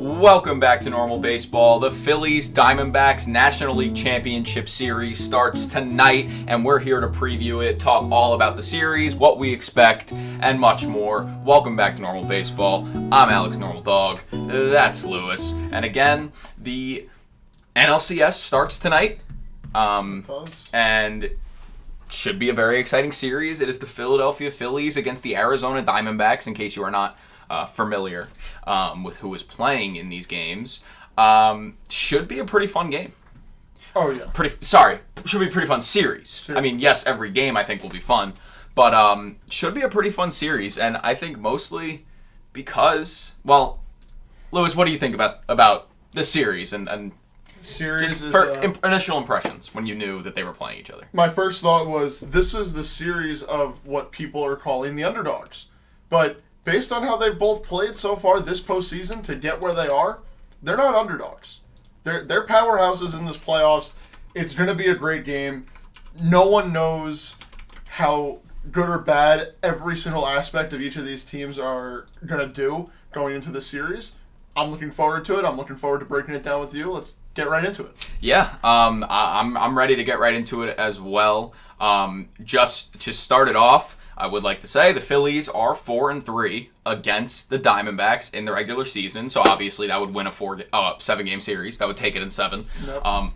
Welcome back to Normal Baseball. The Phillies Diamondbacks National League Championship Series starts tonight, and we're here to preview it, talk all about the series, what we expect, and much more. Welcome back to Normal Baseball. I'm Alex Normal Dog. That's Lewis. And again, the NLCS starts tonight, and should be a very exciting series. It is the Philadelphia Phillies against the Arizona Diamondbacks, in case you are not familiar with who is playing in these games. Should be a pretty fun game. Oh, yeah. Should be a pretty fun series. I mean, yes, every game I think will be fun, but should be a pretty fun series, and I think mostly because, well, Lewis, what do you think about this series and series just for initial impressions when you knew that they were playing each other? My first thought was this was the series of what people are calling the underdogs, but based on how they've both played so far this postseason to get where they are, they're not underdogs. They're powerhouses in this playoffs. It's going to be a great game. No one knows how good or bad every single aspect of each of these teams are going to do going into the series. I'm looking forward to it. I'm looking forward to breaking it down with you. Let's get right into it. Yeah, I'm ready to get right into it as well. Just to start it off, I would like to say the Phillies are 4-3 against the Diamondbacks in the regular season, so obviously that would win a 7-game series. That would take it in 7. Nope.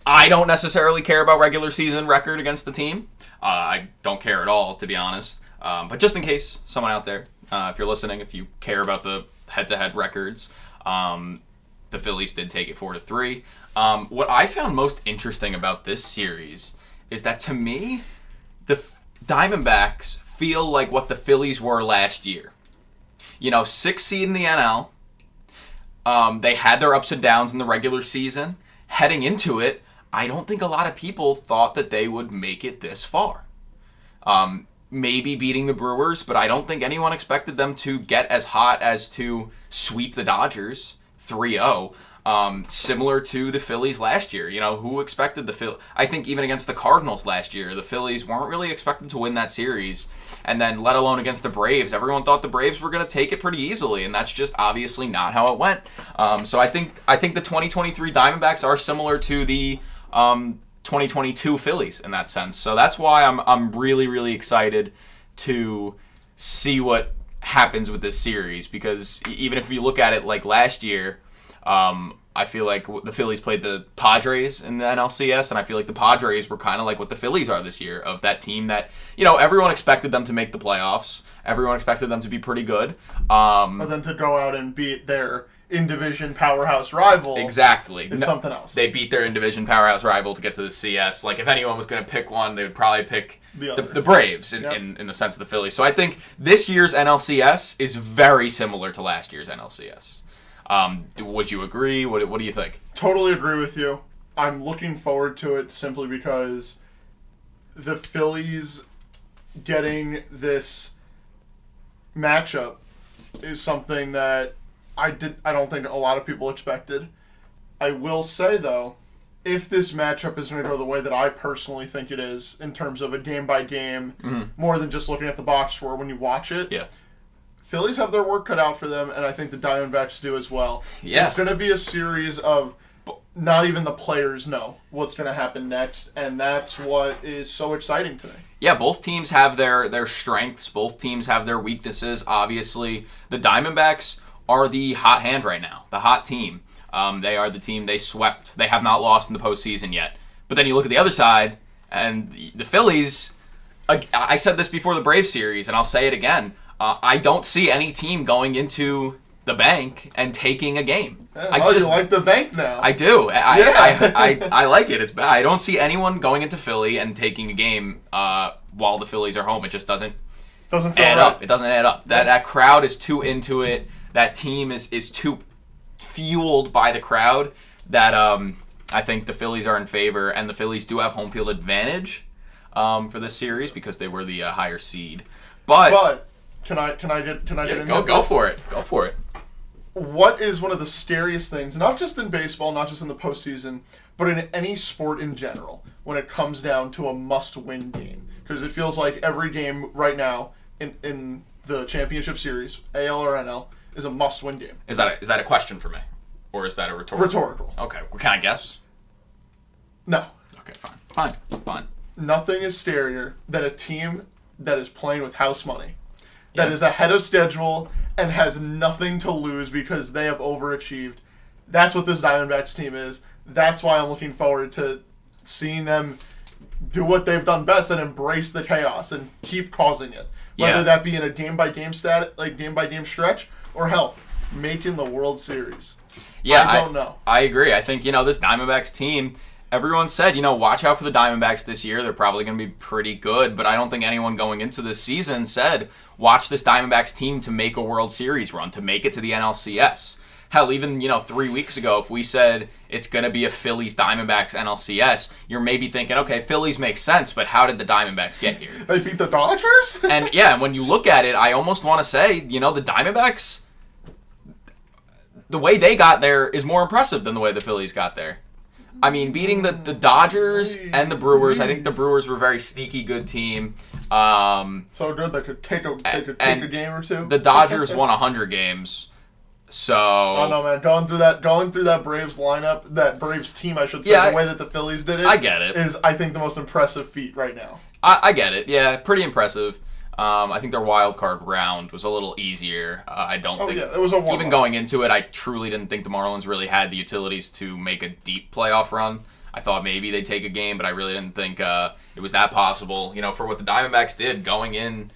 I don't necessarily care about regular season record against the team. I don't care at all, to be honest. But just in case someone out there, if you're listening, if you care about the head-to-head records, the Phillies did take it 4-3. What I found most interesting about this series is that, to me, the Diamondbacks feel like what the Phillies were last year. 6th seed in the NL. They had their ups and downs in the regular season. Heading into it, I don't think a lot of people thought that they would make it this far. Maybe beating the Brewers, but I don't think anyone expected them to get as hot as to sweep the Dodgers 3-0. Similar to the Phillies last year. Who expected the Phillies? I think even against the Cardinals last year, the Phillies weren't really expected to win that series. And then let alone against the Braves, everyone thought the Braves were going to take it pretty easily, and that's just obviously not how it went. So I think the 2023 Diamondbacks are similar to the 2022 Phillies in that sense. So that's why I'm really, really excited to see what happens with this series, because even if you look at it like last year, I feel like the Phillies played the Padres in the NLCS, and I feel like the Padres were kind of like what the Phillies are this year, of that team that, everyone expected them to make the playoffs. Everyone expected them to be pretty good. But then to go out and beat their in-division powerhouse rival exactly is something else. They beat their in-division powerhouse rival to get to the CS. Like, if anyone was going to pick one, they would probably pick the Braves in the sense of the Phillies. So I think this year's NLCS is very similar to last year's NLCS. Would you agree? What do you think? Totally agree with you. I'm looking forward to it simply because the Phillies getting this matchup is something that I don't think a lot of people expected. I will say, though, if this matchup is going to go the way that I personally think it is, in terms of a game-by-game, more than just looking at the box score when you watch it, Phillies have their work cut out for them, and I think the Diamondbacks do as well. Yeah. It's going to be a series of not even the players know what's going to happen next, and that's what is so exciting to me. Yeah, both teams have their strengths. Both teams have their weaknesses. Obviously, the Diamondbacks are the hot hand right now, the hot team. They are the team they swept. They have not lost in the postseason yet. But then you look at the other side, and the Phillies, I said this before the Braves series, and I'll say it again, I don't see any team going into the bank and taking a game. You like the bank now. I do. I like it. I don't see anyone going into Philly and taking a game while the Phillies are home. It just doesn't add up. It doesn't add up. That crowd is too into it. That team is too fueled by the crowd that I think the Phillies are in favor, and the Phillies do have home field advantage for this series because they were the higher seed. But Can I get in? Go for it. Go for it. What is one of the scariest things, not just in baseball, not just in the postseason, but in any sport in general, when it comes down to a must-win game? Because it feels like every game right now in the championship series, AL or NL, is a must-win game. Is that a question for me? Or is that a rhetorical? Rhetorical. Okay. Well, can I guess? No. Okay, fine. Nothing is scarier than a team that is playing with house money, that is ahead of schedule and has nothing to lose because they have overachieved. That's what this Diamondbacks team is. That's why I'm looking forward to seeing them do what they've done best and embrace the chaos and keep causing it. Whether that be in a game-by-game game-by-game stretch, or hell, making the World Series. Yeah, I don't know. I agree. I think, this Diamondbacks team, everyone said, watch out for the Diamondbacks this year. They're probably going to be pretty good, but I don't think anyone going into this season said, watch this Diamondbacks team to make a World Series run, to make it to the NLCS. Hell, even, 3 weeks ago, if we said it's going to be a Phillies-Diamondbacks NLCS, you're maybe thinking, okay, Phillies makes sense, but how did the Diamondbacks get here? They beat the Dodgers? And when you look at it, I almost want to say, the Diamondbacks, the way they got there is more impressive than the way the Phillies got there. I mean, beating the Dodgers and the Brewers, I think the Brewers were a very sneaky good team. So good they could take a game or two. The Dodgers won 100 games. So I don't know, man. Going through that Braves lineup, that Braves team, I should say, the way that the Phillies did it, I get it, is I think the most impressive feat right now. I get it. Yeah, pretty impressive. I think their wild card round was a little easier. I don't think it was a warm-up. Even going into it, I truly didn't think the Marlins really had the utilities to make a deep playoff run. I thought maybe they'd take a game, but I really didn't think it was that possible. For what the Diamondbacks did going in,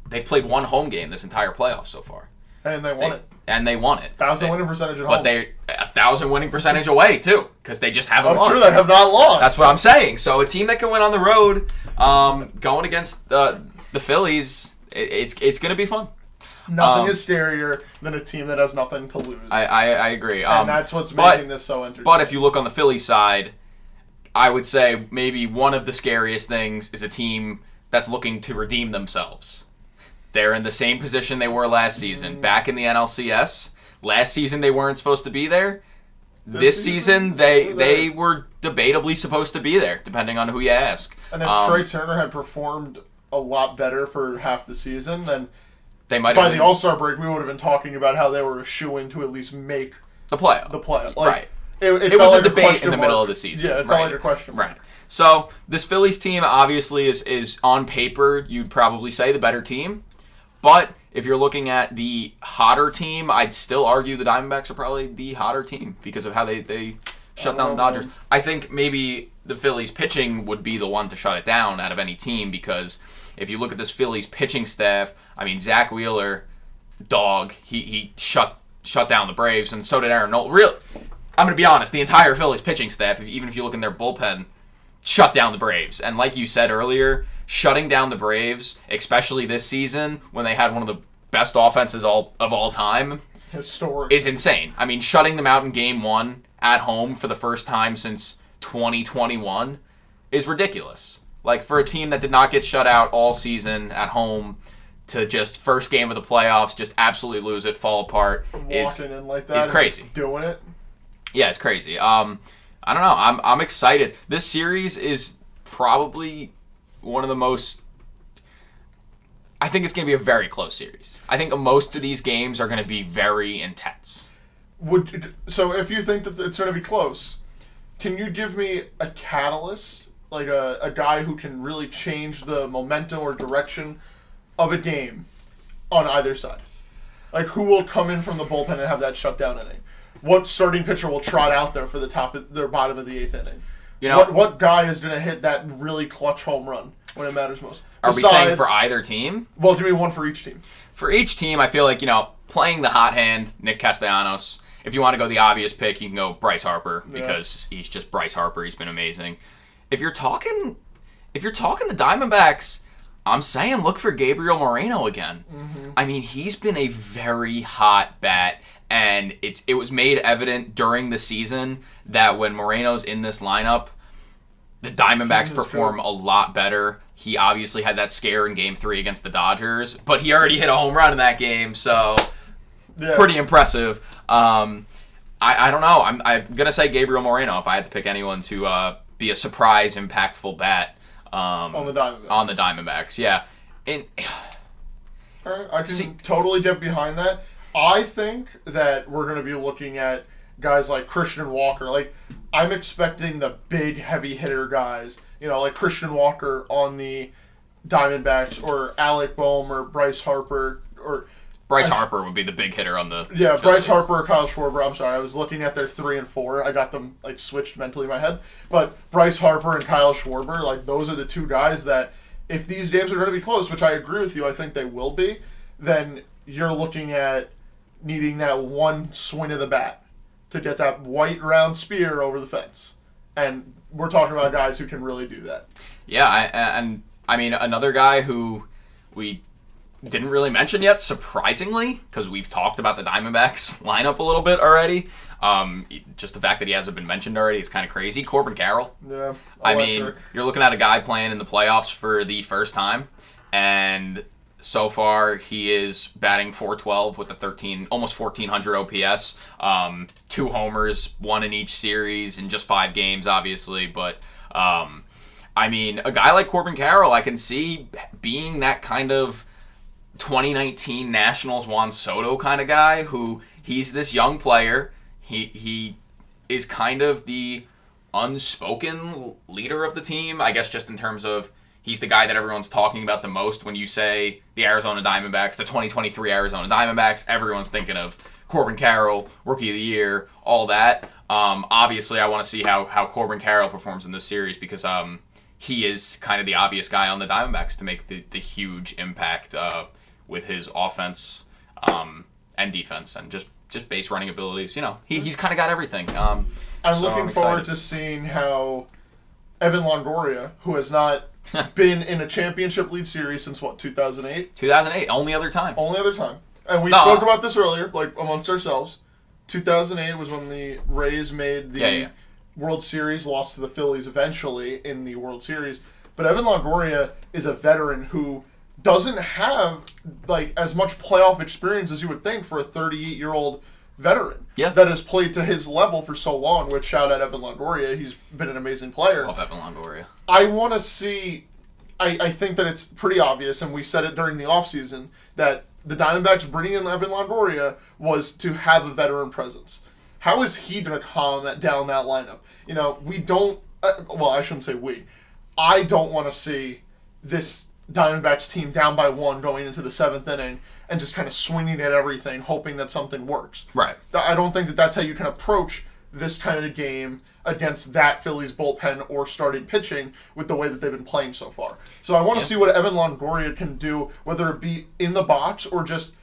they've played one home game this entire playoff so far. And they won it. And they won it. 1,000 winning percentage at home. But they 1,000 winning percentage away, too, because they just haven't lost. True, they have not lost. That's what I'm saying. So a team that can win on the road, going against the Phillies, it's going to be fun. Nothing is scarier than a team that has nothing to lose. I agree. And that's what's making this so entertaining. But if you look on the Phillies side, I would say maybe one of the scariest things is a team that's looking to redeem themselves. They're in the same position they were last season, back in the NLCS. Last season, they weren't supposed to be there. This season, they were debatably supposed to be there, depending on who you ask. And if Trey Turner had performed a lot better for half the season, then they might by the All-Star break, we would have been talking about how they were a shoo-in to at least make the playoff. Right. It was a debate in the middle of the season. Yeah, it felt like a question mark. Right. So this Phillies team obviously is on paper, you'd probably say, the better team. But if you're looking at the hotter team, I'd still argue the Diamondbacks are probably the hotter team because of how they shut down the Dodgers. I think maybe the Phillies pitching would be the one to shut it down out of any team because if you look at this Phillies pitching staff, I mean, Zach Wheeler, dog, he shut down the Braves, and so did Aaron Nola. Really, I'm going to be honest, the entire Phillies pitching staff, even if you look in their bullpen, shut down the Braves. And like you said earlier, shutting down the Braves, especially this season when they had one of the best offenses of all time, is insane. I mean, shutting them out in Game 1 at home for the first time since 2021 is ridiculous. Like, for a team that did not get shut out all season at home to just first game of the playoffs, just absolutely lose it, fall apart, walking in like that, is crazy. Doing it. Yeah, it's crazy. I don't know. I'm excited. This series is probably one of the most... I think it's going to be a very close series. I think most of these games are going to be very intense. So if you think that it's going to be close, can you give me a catalyst, like a guy who can really change the momentum or direction of a game on either side? Like, who will come in from the bullpen and have that shutdown inning? What starting pitcher will trot out there for the bottom of the eighth inning? You know, what guy is going to hit that really clutch home run when it matters most? Are we saying for either team? Well, give me one for each team. For each team, I feel like, playing the hot hand, Nick Castellanos. If you want to go the obvious pick, you can go Bryce Harper because he's just Bryce Harper. He's been amazing. If you're talking the Diamondbacks, I'm saying look for Gabriel Moreno again. Mm-hmm. I mean, he's been a very hot bat, and it was made evident during the season that when Moreno's in this lineup, the Diamondbacks perform a lot better. He obviously had that scare in Game 3 against the Dodgers, but he already hit a home run in that game, so pretty impressive. I don't know. I'm going to say Gabriel Moreno if I had to pick anyone to be a surprise, impactful bat on the Diamondbacks. On the Diamondbacks, yeah. And All right, I can totally get behind that. I think that we're going to be looking at guys like Christian Walker. Like, I'm expecting the big, heavy hitter guys, like Christian Walker on the Diamondbacks, or Alec Boehm, or Bryce Harper, or... Bryce Harper would be the big hitter on the Yeah, Phillies. Bryce Harper or Kyle Schwarber. I'm sorry, I was looking at their 3 and 4. I got them switched mentally in my head. But Bryce Harper and Kyle Schwarber, those are the two guys that, if these games are going to be close, which I agree with you, I think they will be, then you're looking at needing that one swing of the bat to get that white round spear over the fence. And we're talking about guys who can really do that. Yeah, I mean, another guy who we didn't really mention yet, surprisingly, because we've talked about the Diamondbacks lineup a little bit already. Just the fact that he hasn't been mentioned already is kind of crazy. Corbin Carroll. Yeah. I mean, you're looking at a guy playing in the playoffs for the first time, and so far he is batting .412 with the almost 1,400 OPS. 2 homers, 1 in each series in just 5 games, obviously, but... I mean, a guy like Corbin Carroll, I can see being that kind of 2019 Nationals Juan Soto kind of guy who he's this young player. He is kind of the unspoken leader of the team, I guess, just in terms of he's the guy that everyone's talking about the most when you say the Arizona Diamondbacks, the 2023 Arizona Diamondbacks. Everyone's thinking of Corbin Carroll, Rookie of the Year, all that. Obviously, I want to see how Corbin Carroll performs in this series because he is kind of the obvious guy on the Diamondbacks to make the huge impact with his offense and defense and just base running abilities. He's kind of got everything. I'm looking forward to seeing how Evan Longoria, who has not been in a championship league series since, 2008? 2008, only other time. Only other time. And we spoke about this earlier, amongst ourselves. 2008 was when the Rays made the World Series, lost to the Phillies eventually in the World Series. But Evan Longoria is a veteran who doesn't have as much playoff experience as you would think for a 38-year-old veteran that has played to his level for so long. Which, shout out Evan Longoria, he's been an amazing player. Love Evan Longoria. I want to see. I think that it's pretty obvious, and we said it during the offseason, that the Diamondbacks bringing in Evan Longoria was to have a veteran presence. How is he going to calm down that lineup? We don't... well, I shouldn't say we. I don't want to see this Diamondbacks team down by 1 going into the 7th inning and just kind of swinging at everything, hoping that something works. Right. I don't think that that's how you can approach this kind of game against that Phillies bullpen or starting pitching with the way that they've been playing so far. So I want to see what Evan Longoria can do, whether it be in the box or just...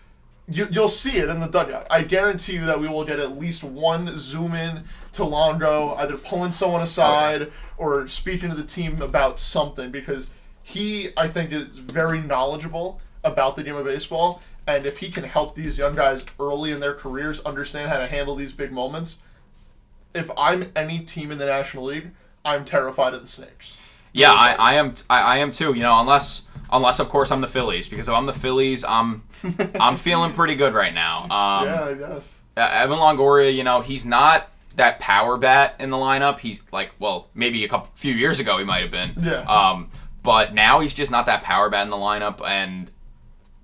You'll see it in the dugout. I guarantee you that we will get at least one zoom in to Longo, either pulling someone aside or speaking to the team about something, because he, I think, is very knowledgeable about the game of baseball, and if he can help these young guys early in their careers understand how to handle these big moments, if I'm any team in the National League, I'm terrified of the Snakes. Yeah, I am too. Unless of course I'm the Phillies, because if I'm the Phillies, I'm feeling pretty good right now. Yeah, I guess. Evan Longoria, he's not that power bat in the lineup. He's maybe few years ago he might have been. Yeah. But now he's just not that power bat in the lineup, and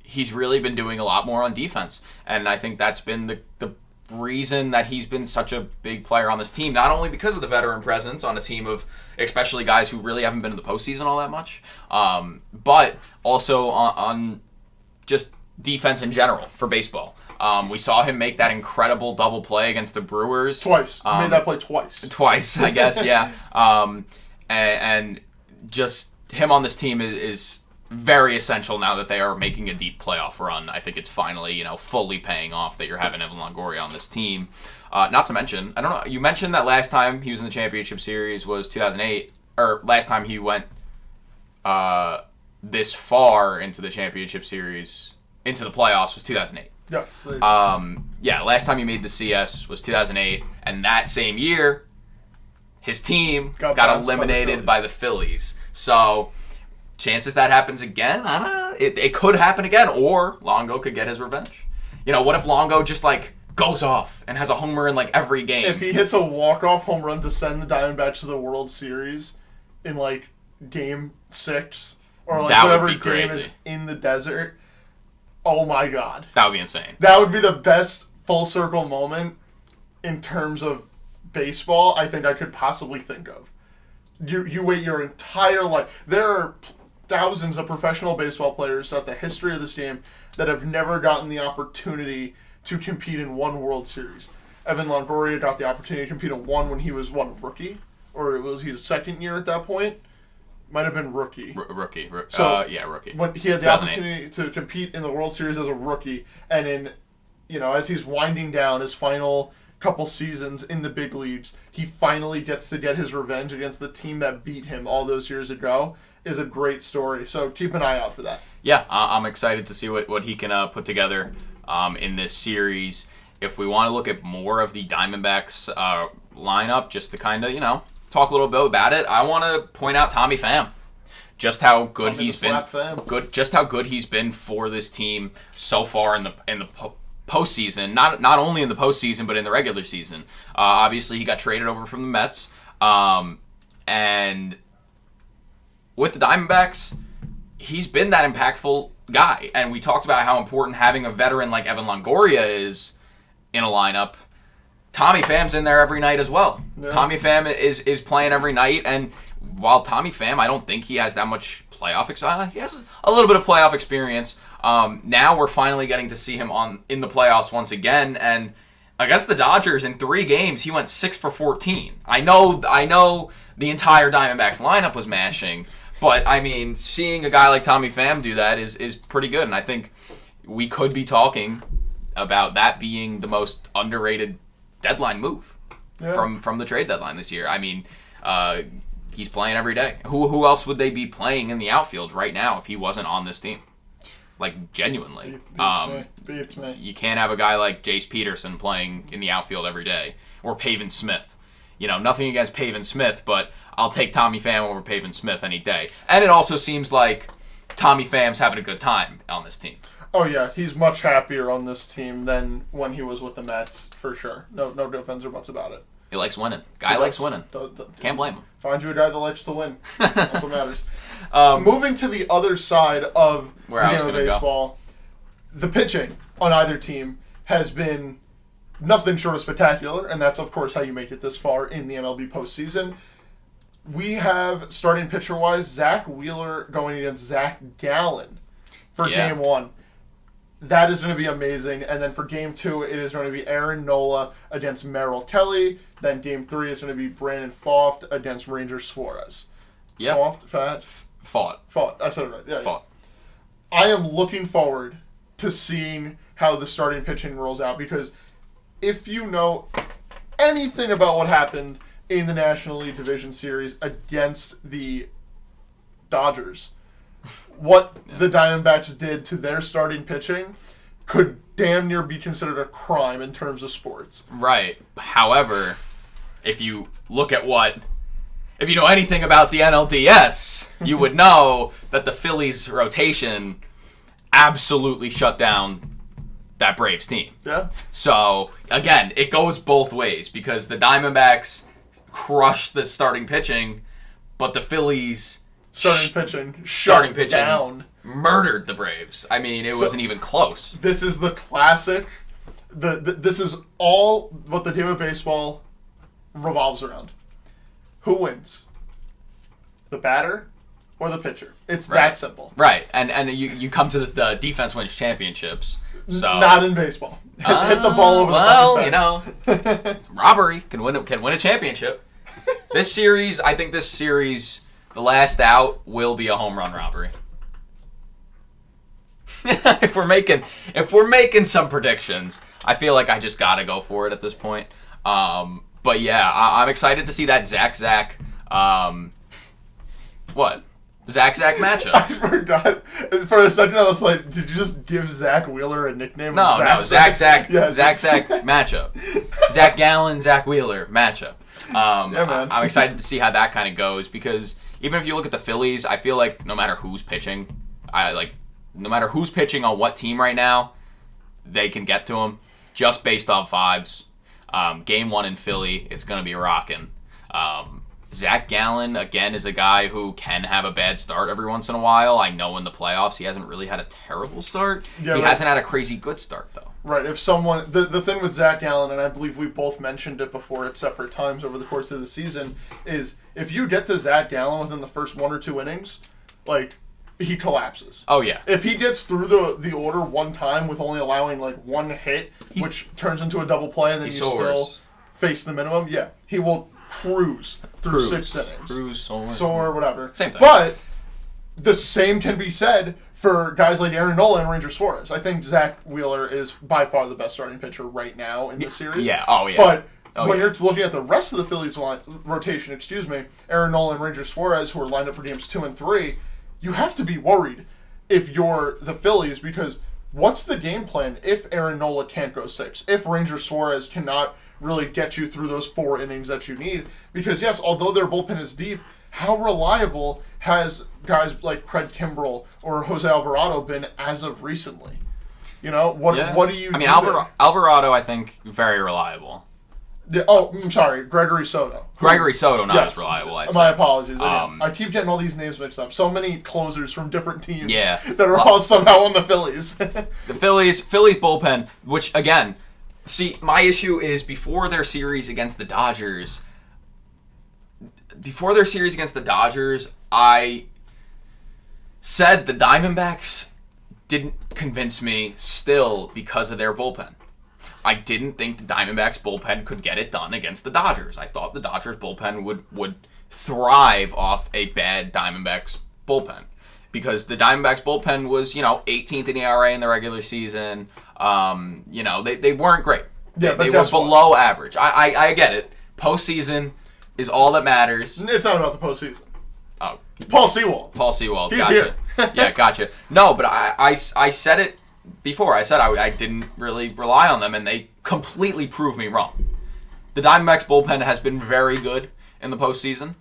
he's really been doing a lot more on defense. And I think that's been the reason that he's been such a big player on this team, not only because of the veteran presence on a team of especially guys who really haven't been in the postseason all that much, but also on just defense in general for baseball. We saw him make that incredible double play against the Brewers. Twice. He made that play twice. Twice, I guess, yeah. And just him on this team is very essential now that they are making a deep playoff run. I think it's finally, fully paying off that you're having Evan Longoria on this team. Not to mention, I don't know, you mentioned that last time he was in the championship series was 2008, or last time he went this far into the championship series, into the playoffs, was 2008. Yes. Last time he made the CS was 2008, and that same year, his team got eliminated by the Phillies. So... chances that happens again? I don't know. It could happen again, or Longo could get his revenge. What if Longo just goes off and has a homer in every game? If he hits a walk-off home run to send the Diamondbacks to the World Series in Game 6 or that whatever would be game crazy. is in the desert, Oh my God. That would be insane. That would be the best full circle moment in terms of baseball I think I could possibly think of. You wait your entire life. There are thousands of professional baseball players throughout the history of this game that have never gotten the opportunity to compete in one World Series. Evan Longoria got the opportunity to compete in one when he was, a rookie? Or was he his second year at that point? Might have been rookie. Rookie. Rookie. When he had the opportunity to compete in the World Series as a rookie, and as he's winding down his final couple seasons in the big leagues, he finally gets to get his revenge against the team that beat him all those years ago, is a great story. So keep an eye out for that. Yeah, I'm excited to see what he can put together in this series. If we want to look at more of the Diamondbacks lineup, just to kind of, talk a little bit about it, I want to point out Tommy Pham. Just how good he's been. Just how good he's been for this team so far in the postseason. Not only in the postseason, but in the regular season. Obviously, he got traded over from the Mets, and with the Diamondbacks, he's been that impactful guy. And we talked about how important having a veteran like Evan Longoria is in a lineup. Tommy Pham's in there every night as well. Yeah. Tommy Pham is playing every night, and while Tommy Pham, I don't think he has that much playoff experience. He has a little bit of playoff experience. Now we're finally getting to see him in the playoffs once again, and against the Dodgers in 3 games, he went 6 for 14. I know the entire Diamondbacks lineup was mashing, but I mean, seeing a guy like Tommy Pham do that is pretty good, and I think we could be talking about that being the most underrated deadline move from the trade deadline this year. I mean, he's playing every day. Who else would they be playing in the outfield right now if he wasn't on this team? Like, genuinely. Beats me. You can't have a guy like Jace Peterson playing in the outfield every day, or Pavin Smith. Nothing against Pavin Smith, but I'll take Tommy Pham over Pavin Smith any day. And it also seems like Tommy Pham's having a good time on this team. Oh, yeah. He's much happier on this team than when he was with the Mets, for sure. No defense or buts about it. He likes winning. Guy likes winning. Can't blame him. Find you a guy that likes to win. That's what matters. Moving to the other side of the game of baseball, the pitching on either team has been nothing short of spectacular, and that's, of course, how you make it this far in the MLB postseason. We have, starting pitcher-wise, Zach Wheeler going against Zach Gallen for Game 1. That is going to be amazing. And then for Game 2, it is going to be Aaron Nola against Merrill Kelly. Then Game 3 is going to be Brandon Pfaadt against Ranger Suarez. Yeah. Pfaadt. I said it right. Yeah. Pfaadt. Yeah. I am looking forward to seeing how the starting pitching rolls out, because if you know anything about what happened in the National League Division Series against the Dodgers, what the Diamondbacks did to their starting pitching could damn near be considered a crime in terms of sports. Right. However, if you know anything about the NLDS, you would know that the Phillies rotation absolutely shut down that Braves team. Yeah. So, again, it goes both ways, because the Diamondbacks crushed the starting pitching, but the Phillies starting pitching down, murdered the Braves. I mean, it wasn't even close. This is the classic. This is all what the game of baseball revolves around. Who wins? The batter or the pitcher? It's that simple. Right, and you come to the defense wins championships. So not in baseball. Hit the ball over the fucking fence. Robbery can win a championship. I think this series. The last out will be a home run robbery. If we're making some predictions, I feel like I just gotta go for it at this point. But yeah, I'm excited to see that Zach Zach matchup. I forgot. For a second, I was like, did you just give Zach Wheeler a nickname? No, Zach matchup. Zach Gallen, Zach Wheeler matchup. Man. I'm excited to see how that kind of goes, because even if you look at the Phillies, I feel like no matter who's pitching on what team right now, they can get to them just based off vibes. Game 1 in Philly, it's going to be rocking. Zach Gallen, again, is a guy who can have a bad start every once in a while. I know in the playoffs he hasn't really had a terrible start. Yeah, he hasn't had a crazy good start, though. Right. If someone... The thing with Zach Gallen, and I believe we both mentioned it before at separate times over the course of the season, is if you get to Zach Gallen within the first 1 or 2 innings, he collapses. Oh, yeah. If he gets through the order one time with only allowing, 1 hit, which turns into a double play, and then you still face the minimum, he will cruise through 6 innings. Soar, whatever. Same thing. But the same can be said for guys like Aaron Nola and Ranger Suarez. I think Zach Wheeler is by far the best starting pitcher right now in this series. Yeah, oh, yeah. But when you're looking at the rest of the Phillies rotation, Aaron Nola and Ranger Suarez, who are lined up for games 2 and 3, you have to be worried if you're the Phillies, because what's the game plan if Aaron Nola can't go 6? If Ranger Suarez cannot really get you through those 4 innings that you need? Because, yes, although their bullpen is deep, how reliable has guys like Craig Kimbrell or Jose Alvarado been as of recently? What do you do? Alvarado, I think, very reliable. Yeah, I'm sorry, Gregory Soto. Gregory Soto, not as reliable, I'd say. My apologies. I keep getting all these names mixed up. So many closers from different teams that are all somehow on the Phillies. The Phillies bullpen, which, again, see, my issue is before their series against the Dodgers, I said the Diamondbacks didn't convince me still because of their bullpen. I didn't think the Diamondbacks bullpen could get it done against the Dodgers. I thought the Dodgers bullpen would thrive off a bad Diamondbacks bullpen, because the Diamondbacks bullpen was, 18th in ERA in the regular season. They weren't great. Yeah, they were below average. I get it. Postseason is all that matters. It's not about the postseason. Oh, Paul Sewald. He's gotcha. Here. Yeah, gotcha. No, but I said it before. I said I didn't really rely on them, and they completely proved me wrong. The Diamondbacks bullpen has been very good in the postseason.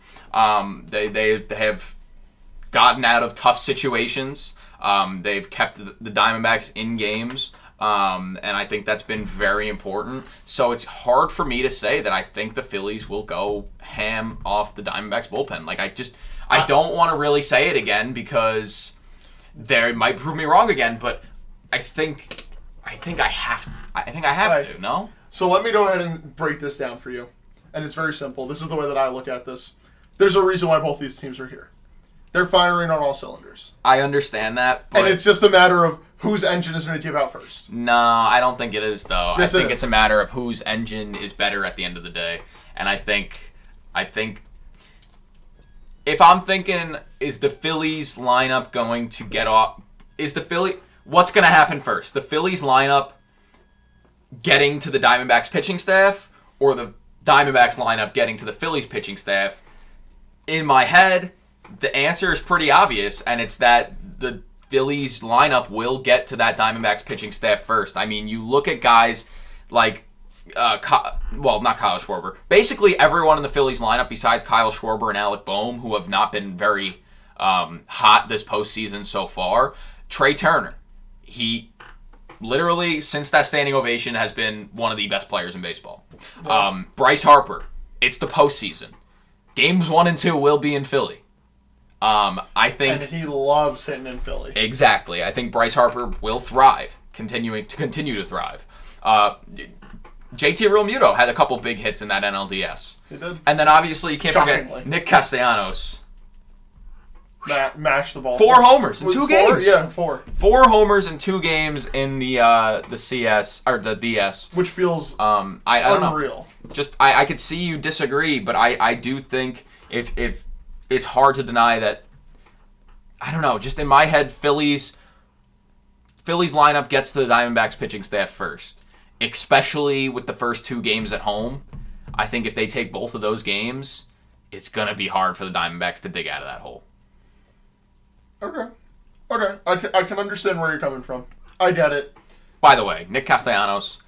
They have gotten out of tough situations. They've kept the Diamondbacks in games. And I think that's been very important. So it's hard for me to say that I think the Phillies will go ham off the Diamondbacks bullpen. I don't want to really say it again because they might prove me wrong again, but I think I have to. No? So let me go ahead and break this down for you. And it's very simple. This is the way that I look at this. There's a reason why both these teams are here. They're firing on all cylinders. I understand that, but... And it's just a matter of whose engine is going to give out first. No, I don't think it is, though. Yes, I think it's a matter of whose engine is better at the end of the day. And I think if I'm thinking, is the Phillies lineup going to get off... What's going to happen first? The Phillies lineup getting to the Diamondbacks pitching staff, or the Diamondbacks lineup getting to the Phillies pitching staff? In my head, the answer is pretty obvious, and it's that the Phillies lineup will get to that Diamondbacks pitching staff first. I mean, you look at guys like, not Kyle Schwarber. Basically, everyone in the Phillies lineup besides Kyle Schwarber and Alec Boehm, who have not been very hot this postseason so far. Trey Turner, he literally, since that standing ovation, has been one of the best players in baseball. Bryce Harper, it's the postseason. Games 1 and 2 will be in Philly. I think, and he loves hitting in Philly. Exactly. I think Bryce Harper will thrive, continue to thrive. JT Realmuto had a couple big hits in that NLDS. He did. And then obviously you can't forget Nick Castellanos. Mashed the ball. 4 homers in 2 games. Yeah, 4. 4 homers in 2 games in the CS or the DS, which feels I don't unreal. Know. Just I could see you disagree, but I do think if it's hard to deny that. I don't know. Just in my head, Phillies lineup gets to the Diamondbacks pitching staff first, especially with the first 2 games at home. I think if they take both of those games, it's gonna be hard for the Diamondbacks to dig out of that hole. Okay. I can understand where you're coming from. I get it. By the way, Nick Castellanos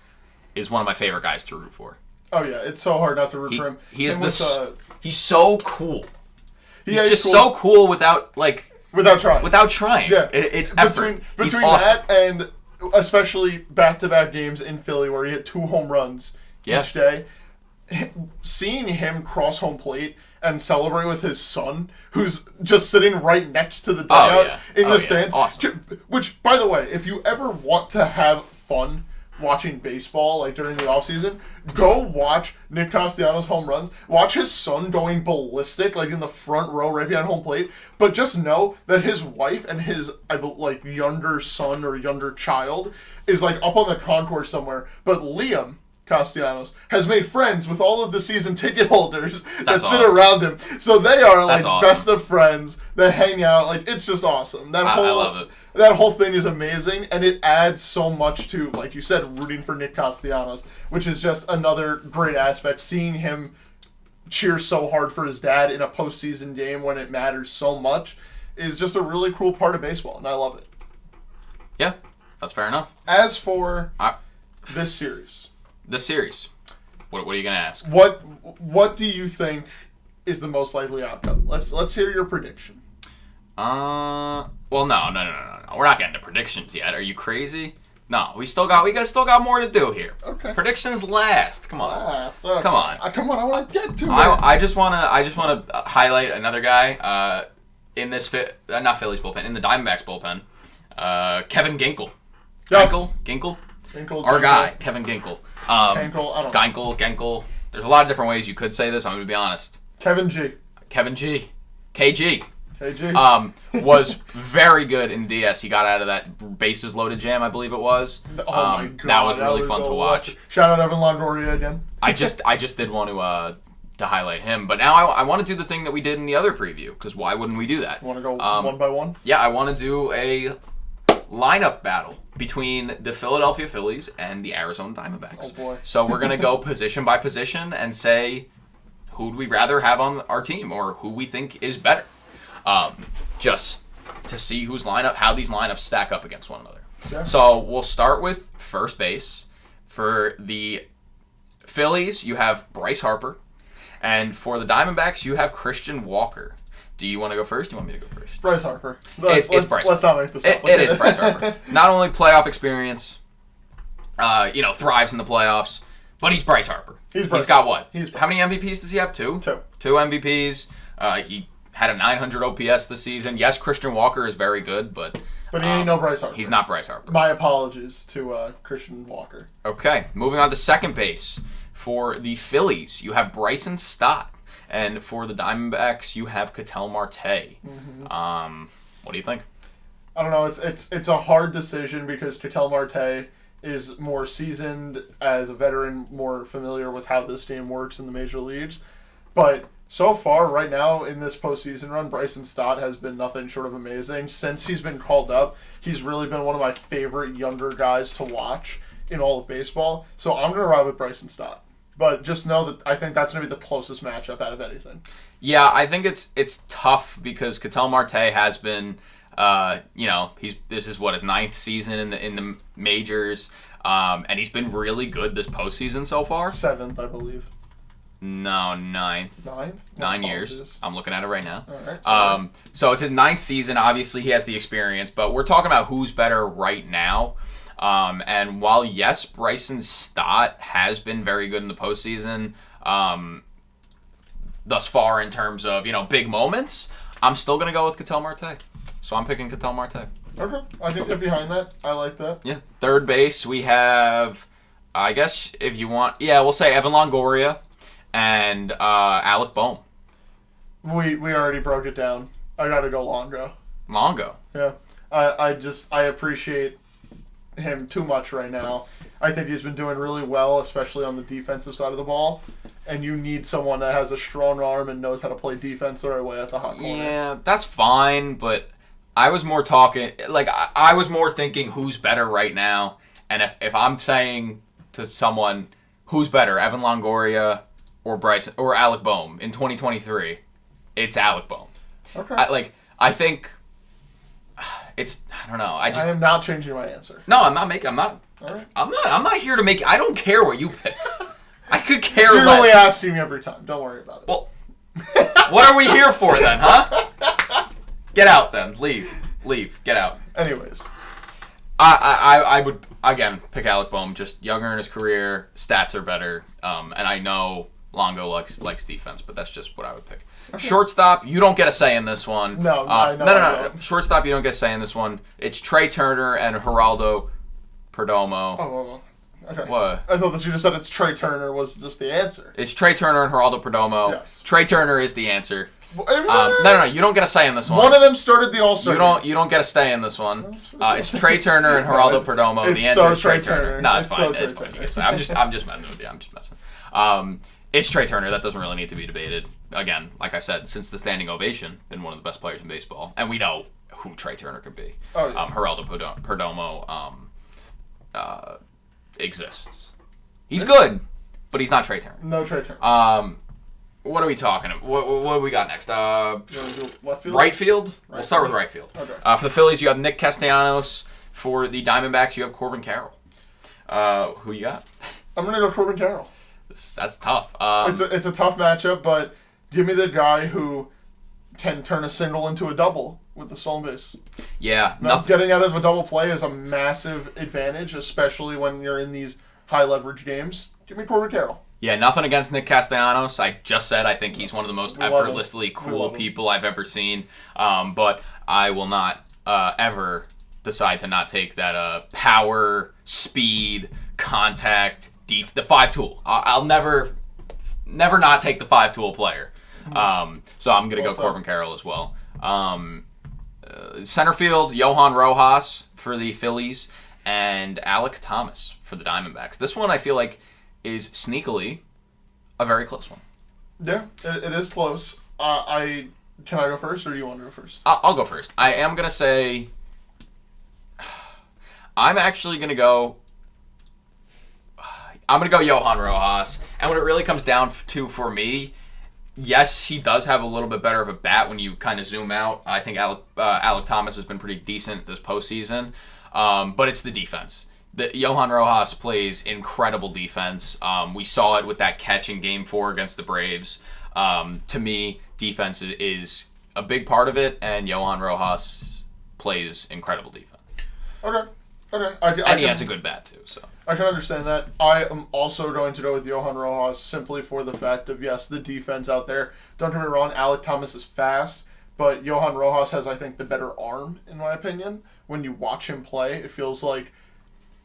is one of my favorite guys to root for. Oh yeah, it's so hard not to root for him. He's so cool. He's just cool. So cool without trying. Yeah, it's effort. Between awesome. that and especially back-to-back games in Philly where he hit 2 home runs each day. seeing him cross home plate and celebrate with his son, who's just sitting right next to the dugout in the stands. Awesome. Which, by the way, if you ever want to have fun watching baseball, like during the offseason, go watch Nick Castellanos' home runs. Watch his son going ballistic, like in the front row right behind home plate. But just know that his wife and his, younger son or younger child is, like, up on the concourse somewhere. But Liam Castellanos has made friends with all of the season ticket holders that sit around him. So they are, like, best of friends. They hang out. Like, it's just awesome. I love it. That whole thing is amazing, and it adds so much to, like you said, rooting for Nick Castellanos, which is just another great aspect. Seeing him cheer so hard for his dad in a postseason game when it matters so much is just a really cool part of baseball, and I love it. Yeah, that's fair enough. As for this series. What are you gonna ask? What do you think is the most likely outcome? Let's hear your prediction. Well, no. We're not getting to predictions yet. Are you crazy? No, we still got more to do here. Okay. Predictions last. Come on. Okay. Come on. Come on. I want to get to it. I just wanna highlight another guy in this not Phillies bullpen, in the Diamondbacks bullpen. Kevin Ginkel. Yes. Ginkel. Our guy, Kevin Ginkel. Ginkel, I don't know. Genkel. There's a lot of different ways you could say this. I'm going to be honest. Kevin G. KG. Was very good in DS. He got out of that bases loaded jam, I believe it was. Oh my God. That was really fun to watch. Shout out Evan Longoria again. I just did want to highlight him, but now I want to do the thing that we did in the other preview, because why wouldn't we do that? You want to go one by one? Yeah, I want to do a lineup battle between the Philadelphia Phillies and the Arizona Diamondbacks. Oh boy. So we're going to go position by position and say who'd we rather have on our team or who we think is better. Just to see how these lineups stack up against one another. Yeah. So we'll start with first base. For the Phillies, you have Bryce Harper. And for the Diamondbacks, you have Christian Walker. Do you want to go first? Do you want me to go first? Bryce Harper. It's Bryce Harper. Let's not make this up. It is Bryce Harper. Not only playoff experience, thrives in the playoffs, but he's Bryce Harper. He's got what? How many MVPs does he have? Two MVPs. He had a 900 OPS this season. Yes, Christian Walker is very good, but he ain't no Bryce Harper. He's not Bryce Harper. My apologies to Christian Walker. Okay, moving on to second base. For the Phillies, you have Bryson Stott. And for the Diamondbacks, you have Ketel Marte. Mm-hmm. What do you think? I don't know. It's a hard decision because Ketel Marte is more seasoned as a veteran, more familiar with how this game works in the major leagues. But so far, right now, in this postseason run, Bryson Stott has been nothing short of amazing. Since he's been called up, he's really been one of my favorite younger guys to watch in all of baseball. So I'm going to ride with Bryson Stott. But just know that I think that's going to be the closest matchup out of anything. Yeah, I think it's tough because Ketel Marte has been, this is his ninth season in the majors, and he's been really good this postseason so far. Seventh, I believe. No, ninth. Ninth? 9 years. I'm looking at it right now. All right. So it's his ninth season. Obviously, he has the experience, but we're talking about who's better right now. And while, yes, Bryson Stott has been very good in the postseason thus far in terms of, big moments, I'm still going to go with Ketel Marte. So I'm picking Ketel Marte. Okay. I can get behind that. I like that. Yeah. Third base, we have, I guess if you want, we'll say Evan Longoria and Alec Bohm. We already broke it down. I got to go Longo. Yeah. I appreciate him too much right now. I think he's been doing really well, especially on the defensive side of the ball. And you need someone that has a strong arm and knows how to play defense the right way at the hot corner. Yeah, that's fine, but I was more talking, I was more thinking who's better right now. And if I'm saying to someone who's better, Evan Longoria or Bryson or Alec Bohm in 2023, it's Alec Bohm. Okay. I think I don't know. I am not changing my answer. No, I'm not. All right. I'm not here to make. I don't care what you pick. I could care You're less. only asking me every time. Don't worry about it. Well, what are we here for then, huh? Get out then. Leave. Get out. Anyways. I would, again, pick Alec Bohm. Just younger in his career. Stats are better. And I know Longo likes defense, but that's just what I would pick. Okay. Shortstop, you don't get a say in this one. No. Shortstop, you don't get a say in this one. It's Trey Turner and Geraldo Perdomo. Oh. Okay. What? I thought that you just said it's Trey Turner was just the answer. It's Trey Turner and Geraldo Perdomo. Yes. Trey Turner is the answer. No, you don't get a say in this one. One of them started the All-Star. You don't get a stay in this one. It's Trey Turner and Geraldo Perdomo. The answer is Trey Turner. No, it's fine. It's fine. You get a say. I'm just messing with you. I'm just messing. It's Trey Turner. That doesn't really need to be debated. Again, like I said, since the standing ovation, been one of the best players in baseball, and we know who Trey Turner could be. Oh, yeah. Geraldo Perdomo exists. He's good, but he's not Trey Turner. No Trey Turner. What are we talking about? What do we got next? Left field? Right field? We'll start with right field. Okay. For the Phillies, you have Nick Castellanos. For the Diamondbacks, you have Corbin Carroll. Who you got? I'm going to go Corbin Carroll. That's tough. It's a tough matchup, but give me the guy who can turn a single into a double with the stolen base. Yeah. Getting out of a double play is a massive advantage, especially when you're in these high-leverage games. Give me Corbin Carroll. Yeah, nothing against Nick Castellanos. I just said I think he's one of the most effortlessly cool people I've ever seen. But I will not ever decide to not take that power, speed, contact, the 5-tool. I'll never not take the 5-tool player. So I'm going to go Corbin Carroll as well. Center field, Johan Rojas for the Phillies and Alek Thomas for the Diamondbacks. This one I feel like is sneakily a very close one. Yeah, it is close. Can I go first, or do you want to go first? I'll go first. I am going to say... I'm actually going to go... I'm going to go Johan Rojas. And what it really comes down to for me, yes, he does have a little bit better of a bat when you kind of zoom out. I think Alek Thomas has been pretty decent this postseason. But it's the defense. Johan Rojas plays incredible defense. We saw it with that catch in Game 4 against the Braves. To me, defense is a big part of it, and Johan Rojas plays incredible defense. Okay. And he has a good bat, too. So I can understand that. I am also going to go with Johan Rojas simply for the fact of, yes, the defense out there. Don't get me wrong, Alek Thomas is fast, but Johan Rojas has, I think, the better arm, in my opinion. When you watch him play, it feels like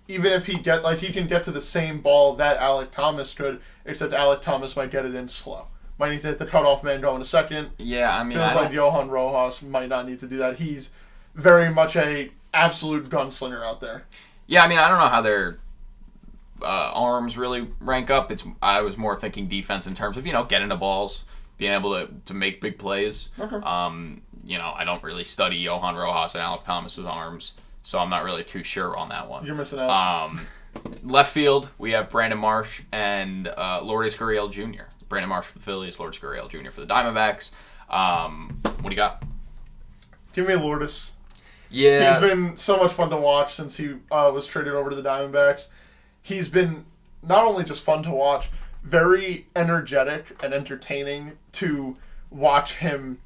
even if he can get to the same ball that Alek Thomas could, except Alek Thomas might get it in slow. Might need to hit the cutoff man going a second. Yeah, I mean, feels like Johan Rojas might not need to do that. He's very much a absolute gunslinger out there. Yeah, I mean, I don't know how their arms really rank up. I was more thinking defense in terms of, getting the balls, being able to make big plays. Okay. I don't really study Johan Rojas and Alek Thomas's arms, so I'm not really too sure on that one. You're missing out. Left field, we have Brandon Marsh and Lourdes Gurriel Jr. Brandon Marsh for the Phillies, Lourdes Gurriel Jr. for the Diamondbacks. What do you got? Give me Lourdes. Yeah. He's been so much fun to watch since he was traded over to the Diamondbacks. He's been not only just fun to watch, very energetic and entertaining to watch him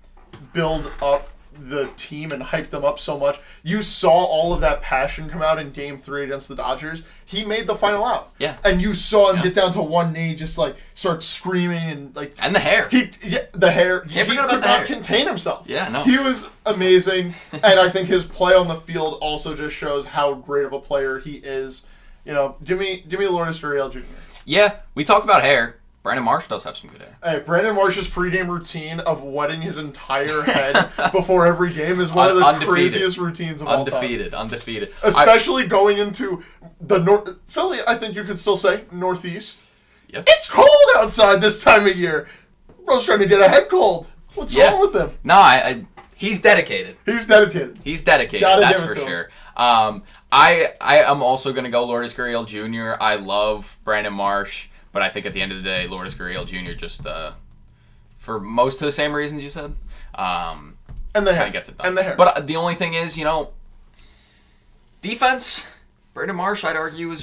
build up the team and hype them up so much. You saw all of that passion come out in Game 3 against the Dodgers. He made the final out. Yeah. And you saw him get down to one knee, just start screaming and And the hair. The hair. Can't forget about could the not hair. contain himself. Yeah, no. He was amazing, and I think his play on the field also just shows how great of a player he is. Give me Lourdes Gurriel Jr. Yeah, we talked about hair. Brandon Marsh does have some good hair. Hey, Brandon Marsh's pregame routine of wetting his entire head before every game is one of the craziest routines of all time. Undefeated. Especially going into the Philly, I think you could still say, Northeast. Yep. It's cold outside this time of year. Bro's trying to get a head cold. What's wrong with him? No, he's dedicated. He's dedicated. That's for sure. I am also going to go Lourdes Gurriel Jr. I love Brandon Marsh. But I think at the end of the day, Lourdes Gurriel Jr. just, for most of the same reasons you said, and the hair. Kind of gets it done. And the hair. But the only thing is, defense, Brandon Marsh, I'd argue,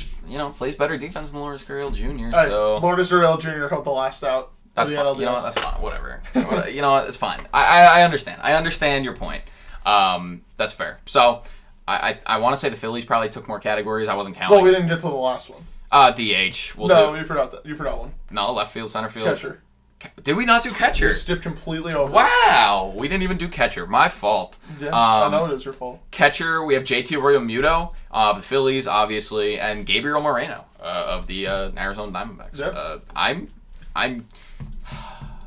plays better defense than Lourdes Gurriel Jr. Right. So Lourdes Gurriel Jr. caught the last out. That's fine. NLCS. That's fine. Whatever. It's fine. I understand. I understand your point. That's fair. So I want to say the Phillies probably took more categories. I wasn't counting. Well, we didn't get to the last one. DH. You forgot that. You forgot one. No, left field, center field. Catcher. Did we not do catcher? You skipped completely over. Wow, we didn't even do catcher. My fault. Yeah, I know it is your fault. Catcher, we have JT Realmuto of the Phillies, obviously, and Gabriel Moreno of the Arizona Diamondbacks.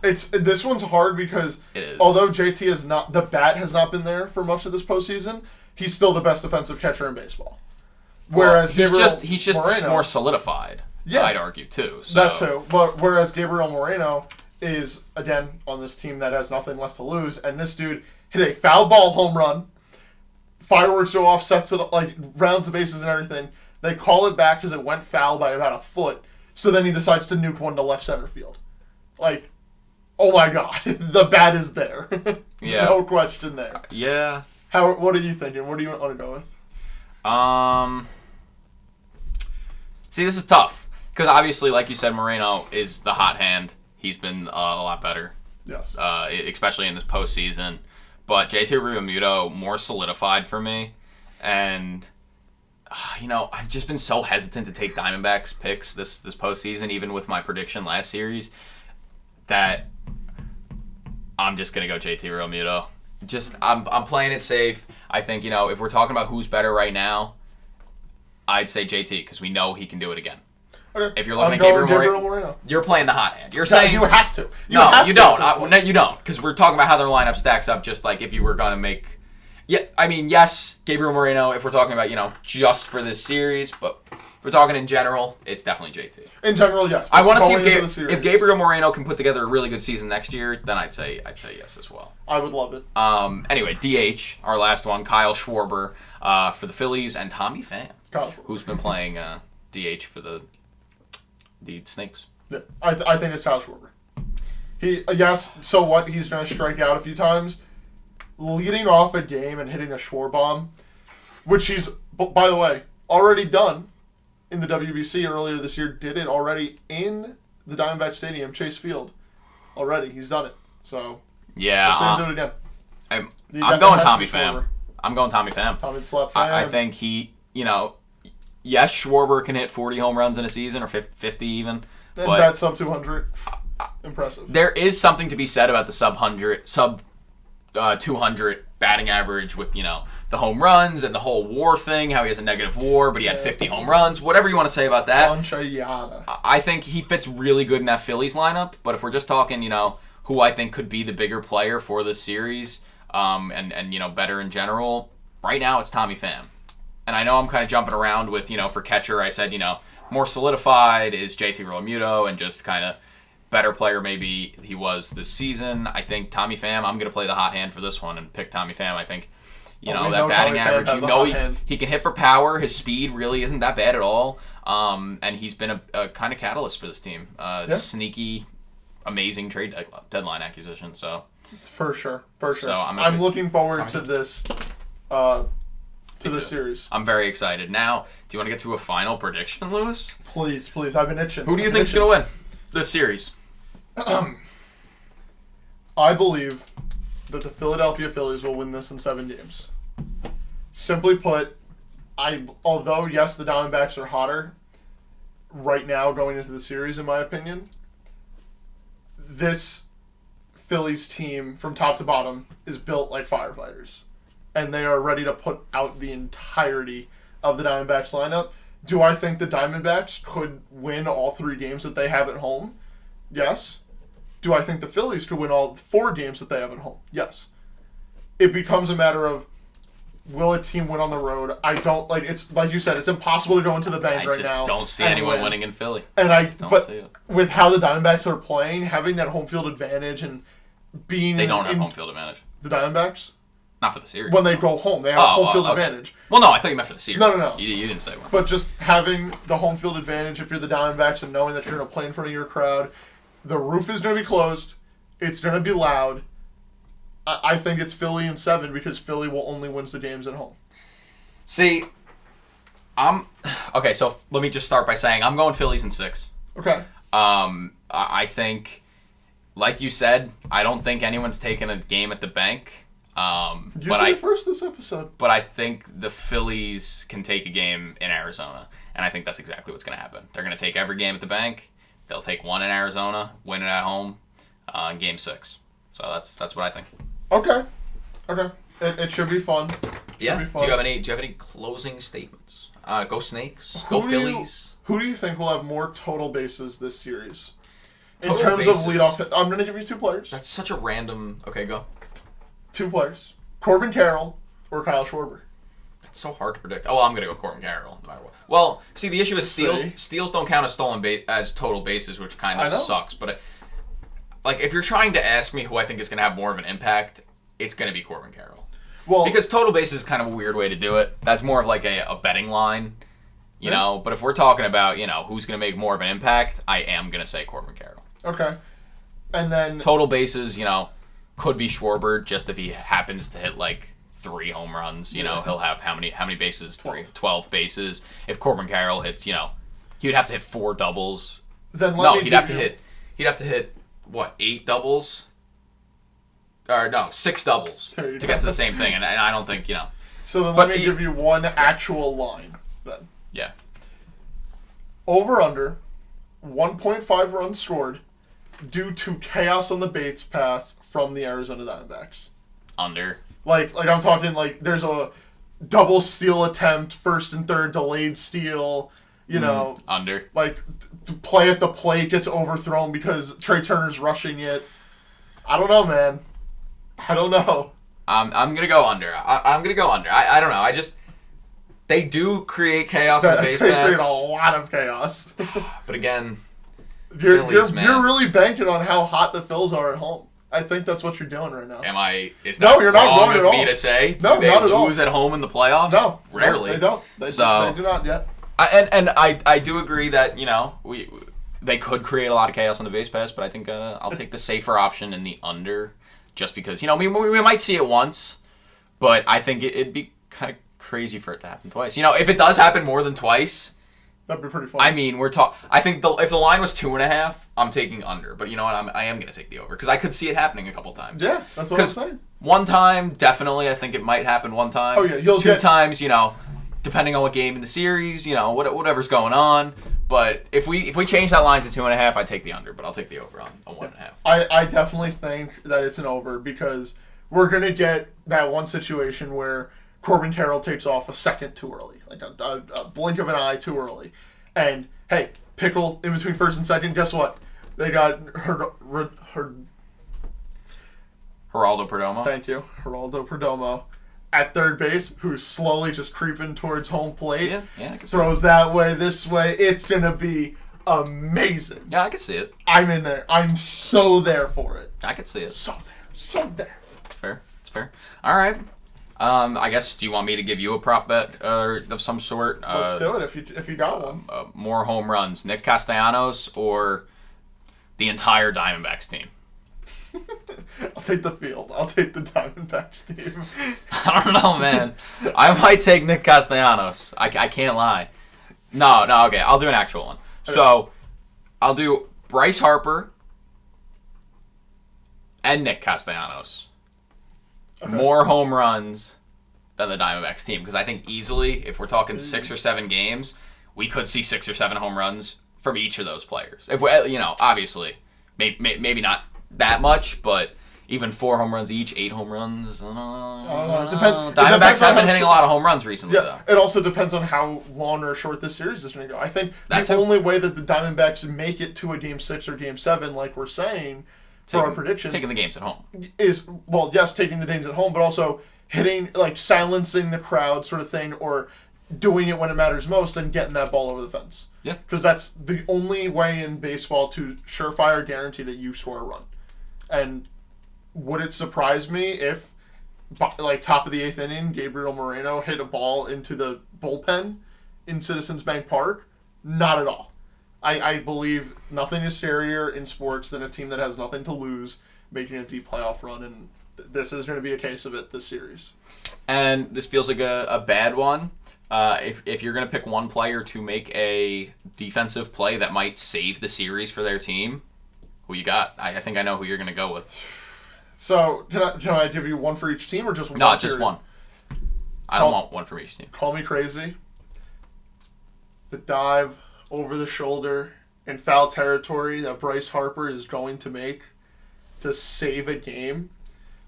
Yep. This one's hard because it is. Although JT is not, the bat has not been there for much of this postseason, he's still the best defensive catcher in baseball. Whereas he's Gabriel just Moreno, more solidified. Yeah, I'd argue too. So. That too. But whereas Gabriel Moreno is again on this team that has nothing left to lose, and this dude hit a foul ball home run, fireworks go off, sets it like rounds the bases and everything. They call it back because it went foul by about a foot. So then he decides to nuke one to left center field. Like, oh my god, the bat is there. Yeah, no question there. Yeah. What are you thinking? What do you want to go with? See, this is tough because obviously, like you said, Moreno is the hot hand. He's been a lot better. Yes. Especially in this postseason. But JT Realmuto more solidified for me, and I've just been so hesitant to take Diamondbacks picks this postseason, even with my prediction last series, that I'm just gonna go JT Realmuto. I'm playing it safe. I think if we're talking about who's better right now, I'd say JT because we know he can do it again. Okay. If you're looking at Gabriel Moreno, you're playing the hot hand. You're saying you have to. No, you don't. No, you don't, because we're talking about how their lineup stacks up. Just like if you were gonna make, yes, Gabriel Moreno. If we're talking about just for this series, but if we're talking in general, it's definitely JT. In general, yes. I want to see if Gabriel Moreno can put together a really good season next year. Then I'd say yes as well. I would love it. Anyway, DH, our last one, Kyle Schwarber for the Phillies, and Tommy Pham, who's been playing DH for the Snakes. Yeah, I think it's Kyle Schwarber. So what? He's going to strike out a few times. Leading off a game and hitting a Schwarber bomb, which he's, by the way, already done in the WBC earlier this year. Did it already in the Diamondback Stadium, Chase Field. He's done it. So yeah, let's see him do it again. I'm going Tommy Pham. I'm going Tommy Pham. Tommy Pham. I think he, yes, Schwarber can hit 40 home runs in a season, or 50 even. And bat sub 200. Impressive. There is something to be said about the sub 200 batting average with, the home runs and the whole WAR thing, how he has a negative WAR, but he had 50 home runs. Whatever you want to say about that. I think he fits really good in that Phillies lineup, but if we're just talking, who I think could be the bigger player for this series, and better in general, right now it's Tommy Pham. And I know I'm kind of jumping around with, for catcher, I said, more solidified is JT Realmuto and just kind of better player maybe he was this season. I think Tommy Pham, I'm going to play the hot hand for this one and pick Tommy Pham. I think, that batting average, he can hit for power. His speed really isn't that bad at all. And he's been a kind of catalyst for this team. Sneaky, amazing trade deadline acquisition. So For sure. So I'm looking forward to this. This series. I'm very excited. Now, do you want to get to a final prediction, Lewis? Please. I've been itching. Who do you think's going to win this series? I believe that the Philadelphia Phillies will win this in 7 games. Simply put, although, yes, the Diamondbacks are hotter right now going into the series, in my opinion, this Phillies team from top to bottom is built like firefighters. And they are ready to put out the entirety of the Diamondbacks lineup. Do I think the Diamondbacks could win all 3 games that they have at home? Yes. Do I think the Phillies could win all 4 games that they have at home? Yes. It becomes a matter of, will a team win on the road? I don't, it's like you said, it's impossible to go into the bank right now. I just don't see anyone winning in Philly. And with how the Diamondbacks are playing, having that home field advantage and being... They don't have home field advantage. The Diamondbacks? Not for the series. When they go home, they have home field advantage. Well, no, I thought you meant for the series. No. You didn't say one. But just having the home field advantage, if you're the Diamondbacks, and knowing that you're going to play in front of your crowd, the roof is going to be closed. It's going to be loud. I think it's Philly in 7 because Philly will only win the games at home. See, okay. So let me just start by saying I'm going Phillies in 6. Okay. I think, like you said, I don't think anyone's taken a game at the bank. You said it first this episode. But I think the Phillies can take a game in Arizona, and I think that's exactly what's going to happen. They're going to take every game at the bank. They'll take one in Arizona, win it at home, in Game 6. So that's what I think. Okay. It should be fun. Yeah. Do you have any closing statements? Go Snakes. Go Phillies. Who do you think will have more total bases this series? In Total terms bases? of leadoff, I'm going to give you 2 players. That's such a random. Okay, go. 2 players. Corbin Carroll or Kyle Schwarber. It's so hard to predict. Oh, well, I'm gonna go Corbin Carroll no matter what. Well, see, the issue is steals don't count as total bases, which kind of sucks. But if you're trying to ask me who I think is gonna have more of an impact, it's gonna be Corbin Carroll. Well, because total bases is kind of a weird way to do it. That's more of like a betting line, you know. But if we're talking about who's gonna make more of an impact, I am gonna say Corbin Carroll. Okay, and then total bases, could be Schwarber just if he happens to hit like 3 home runs. He'll have how many bases? 12 bases. If Corbin Carroll hits, he would have to hit 4 doubles. Then he'd have to hit what, 8 doubles? Or no, 6 doubles to get to the same thing, and I don't think So then let me give you one actual line then. Yeah. Over under 1.5 runs scored due to chaos on the base pass from the Arizona Diamondbacks. Under. Like I'm talking there's a double steal attempt, first and third delayed steal, Under. Play at the plate gets overthrown because Trey Turner's rushing it. I don't know, man. I don't know. I'm gonna go under. I'm gonna go under. I don't know. They do create chaos on the base pass. They create a lot of chaos. But again, you're really banking on how hot the Phils are at home. I think that's what you're doing right now. Is that you're not wrong wrong at of me all. to say? No, Do they not at all. lose at home in the playoffs? No, rarely. They don't. They do not yet. I do agree that they could create a lot of chaos on the base pass, but I think I'll take the safer option in the under, just because we might see it once, but I think it'd be kind of crazy for it to happen twice. If it does happen more than twice, that'd be pretty fun. I mean, I think if the line was 2.5, I'm taking under. But you know what? I am going to take the over because I could see it happening a couple times. Yeah, that's what I'm saying. One time, definitely, I think it might happen one time. Oh yeah, 2 times, depending on what game in the series, whatever's going on. But if we change that line to 2.5, I'd take the under. But I'll take the over on 1.5. I definitely think that it's an over because we're gonna get that one situation where Corbin Carroll takes off a second too early, like a blink of an eye too early. And, hey, Pickle in between first and second, guess what? They got Geraldo Perdomo. Thank you. Geraldo Perdomo at third base, who's slowly just creeping towards home plate. Yeah. Throws that way, this way. It's going to be amazing. Yeah, I can see it. I'm in there. I'm so there for it. I can see it. So there. It's fair. All right. I guess, do you want me to give you a prop bet of some sort? Let's do it if you got one. More home runs, Nick Castellanos or the entire Diamondbacks team? I'll take the field. I'll take the Diamondbacks team. I don't know, man. I might take Nick Castellanos. I can't lie. No, okay. I'll do an actual one. So, I'll do Bryce Harper and Nick Castellanos. Okay. More home runs than the Diamondbacks team, because I think easily, if we're talking 6 or 7 games, we could see 6 or 7 home runs from each of those players. If we, obviously, maybe not that much, but even 4 home runs each, 8 home runs. I don't know. It depends. Diamondbacks have been hitting a lot of home runs recently, though. It also depends on how long or short this series is going to go. I think the only way that the Diamondbacks make it to a Game 6 or Game 7, like we're saying, for our predictions, taking the games at home is, well, yes, taking the games at home, but also hitting, silencing the crowd sort of thing, or doing it when it matters most and getting that ball over the fence. Yeah. Because that's the only way in baseball to surefire guarantee that you score a run. And would it surprise me if, top of the 8th inning, Gabriel Moreno hit a ball into the bullpen in Citizens Bank Park? Not at all. I believe nothing is scarier in sports than a team that has nothing to lose making a deep playoff run, and this is going to be a case of it this series. And this feels like a bad one. If you're going to pick one player to make a defensive play that might save the series for their team, who you got? I think I know who you're going to go with. So, can I give you one for each team or just one? No, just one. I don't want one from each team. Call me crazy. The dive over the shoulder in foul territory that Bryce Harper is going to make to save a game.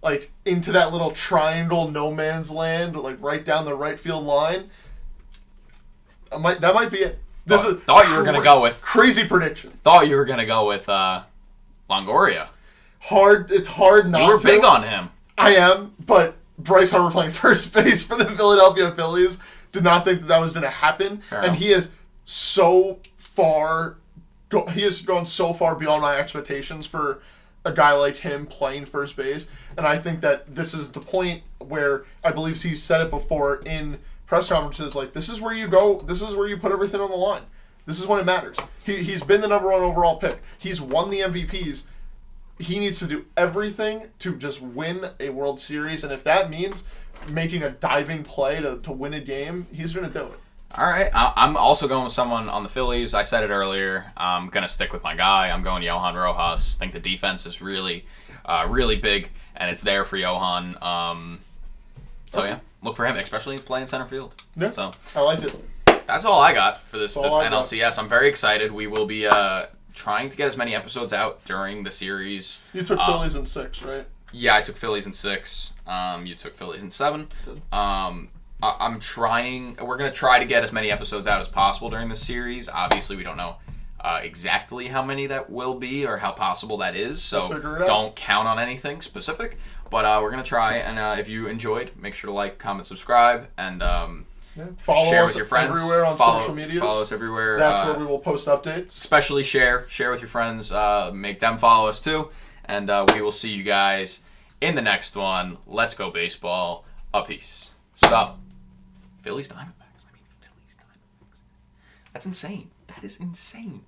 Like, into that little triangle no man's land, like right down the right field line. That might be it. Thought you were going to go with... Crazy prediction. Thought you were going to go with Longoria. It's hard not to. You were big on him. I am, but Bryce Harper playing first base for the Philadelphia Phillies did not think that was going to happen. Fair and enough. he is so far... He has gone so far beyond my expectations for a guy like him playing first base. And I think that this is the point where I believe he's said it before in press conferences, like, this is where you go, this is where you put everything on the line. This is when it matters. He's been the number one overall pick. He's won the MVPs. He needs to do everything to just win a World Series. And if that means making a diving play to win a game, he's going to do it. All right. I'm also going with someone on the Phillies. I said it earlier. I'm going to stick with my guy. I'm going Johan Rojas. I think the defense is really, really big, and it's there for Johan. Yeah, look for him, especially playing center field. Yeah, so I like it. That's all I got for this That's all I got. NLCS. I'm very excited. We will be trying to get as many episodes out during the series. You took Phillies in 6, right? Yeah, I took Phillies in 6. You took Phillies in 7. I'm trying. We're gonna try to get as many episodes out as possible during this series. Obviously, we don't know exactly how many that will be or how possible that is. So don't count on anything specific. But we're gonna try. And if you enjoyed, make sure to like, comment, subscribe, and follow share us with your friends. everywhere on social media. Follow us everywhere. That's where we will post updates. Especially share with your friends. Make them follow us too. And we will see you guys in the next one. Let's go baseball. A peace. So. Phillies Diamondbacks. Phillies Diamondbacks. That's insane. That is insane.